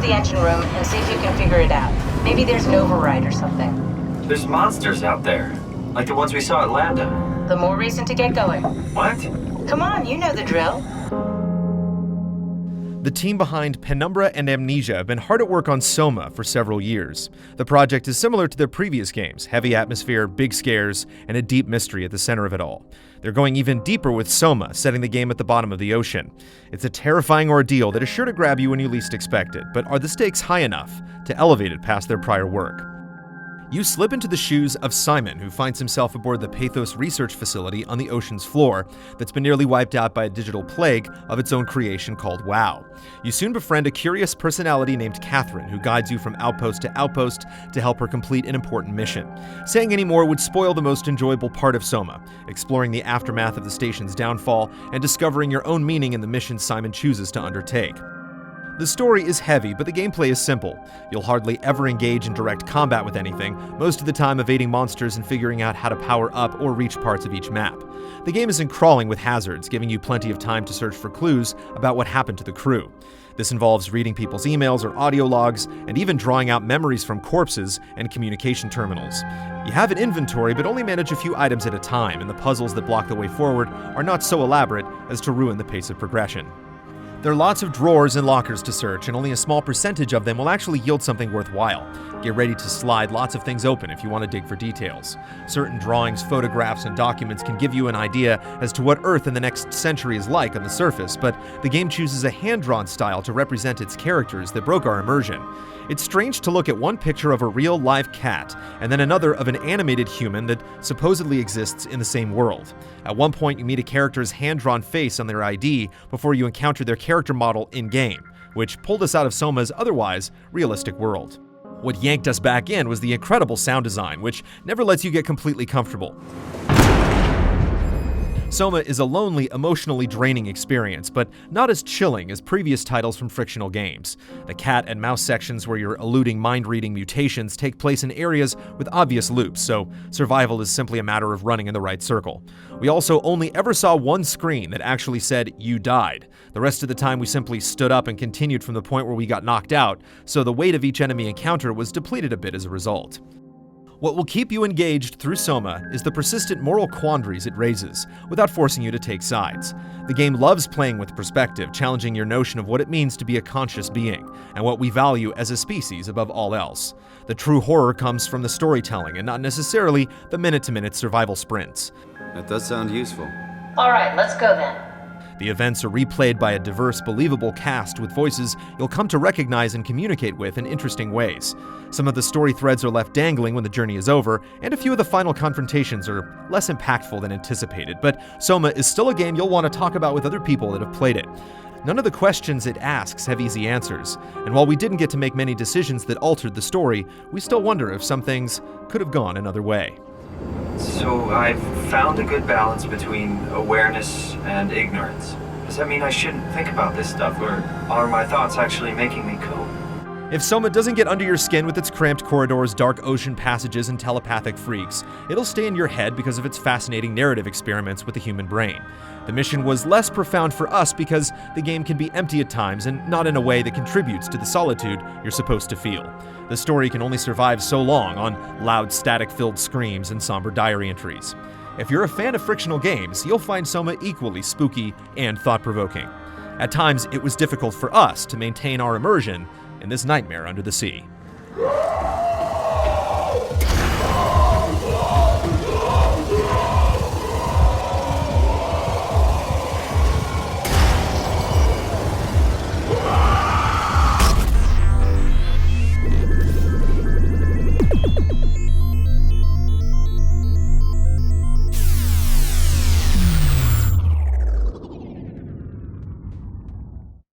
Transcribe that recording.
the engine room and see if you can figure it out. Maybe there's an override or something. There's monsters out there, like the ones we saw at Lambda. The more reason to get going. What? Come on, you know the drill. The team behind Penumbra and Amnesia have been hard at work on Soma for several years. The project is similar to their previous games: heavy atmosphere, big scares, and a deep mystery at the center of it all. They're going even deeper with Soma, setting the game at the bottom of the ocean. It's a terrifying ordeal that is sure to grab you when you least expect it, but are the stakes high enough to elevate it past their prior work? You slip into the shoes of Simon, who finds himself aboard the Pathos research facility on the ocean's floor that's been nearly wiped out by a digital plague of its own creation called WoW. You soon befriend a curious personality named Catherine, who guides you from outpost to outpost to help her complete an important mission. Saying any more would spoil the most enjoyable part of Soma, exploring the aftermath of the station's downfall and discovering your own meaning in the mission Simon chooses to undertake. The story is heavy, but the gameplay is simple. You'll hardly ever engage in direct combat with anything, most of the time evading monsters and figuring out how to power up or reach parts of each map. The game isn't crawling with hazards, giving you plenty of time to search for clues about what happened to the crew. This involves reading people's emails or audio logs, and even drawing out memories from corpses and communication terminals. You have an inventory, but only manage a few items at a time, and the puzzles that block the way forward are not so elaborate as to ruin the pace of progression. There are lots of drawers and lockers to search, and only a small percentage of them will actually yield something worthwhile. Get ready to slide lots of things open if you want to dig for details. Certain drawings, photographs, and documents can give you an idea as to what Earth in the next century is like on the surface, but the game chooses a hand-drawn style to represent its characters that broke our immersion. It's strange to look at one picture of a real live cat and then another of an animated human that supposedly exists in the same world. At one point, you meet a character's hand-drawn face on their ID before you encounter their character model in-game, which pulled us out of Soma's otherwise realistic world. What yanked us back in was the incredible sound design, which never lets you get completely comfortable. Soma is a lonely, emotionally draining experience, but not as chilling as previous titles from Frictional Games. The cat and mouse sections where you're eluding mind-reading mutations take place in areas with obvious loops, so survival is simply a matter of running in the right circle. We also only ever saw one screen that actually said, "You died." The rest of the time we simply stood up and continued from the point where we got knocked out, so the weight of each enemy encounter was depleted a bit as a result. What will keep you engaged through Soma is the persistent moral quandaries it raises, without forcing you to take sides. The game loves playing with perspective, challenging your notion of what it means to be a conscious being, and what we value as a species above all else. The true horror comes from the storytelling, and not necessarily the minute-to-minute survival sprints. That does sound useful. All right, let's go then. The events are replayed by a diverse, believable cast with voices you'll come to recognize and communicate with in interesting ways. Some of the story threads are left dangling when the journey is over, and a few of the final confrontations are less impactful than anticipated, but Soma is still a game you'll want to talk about with other people that have played it. None of the questions it asks have easy answers, and while we didn't get to make many decisions that altered the story, we still wonder if some things could have gone another way. So I've found a good balance between awareness and ignorance. Does that mean I shouldn't think about this stuff, or are my thoughts actually making me cope? If Soma doesn't get under your skin with its cramped corridors, dark ocean passages, and telepathic freaks, it'll stay in your head because of its fascinating narrative experiments with the human brain. The mission was less profound for us because the game can be empty at times and not in a way that contributes to the solitude you're supposed to feel. The story can only survive so long on loud, static-filled screams and somber diary entries. If you're a fan of Frictional Games, you'll find Soma equally spooky and thought-provoking. At times, it was difficult for us to maintain our immersion in this nightmare under the sea.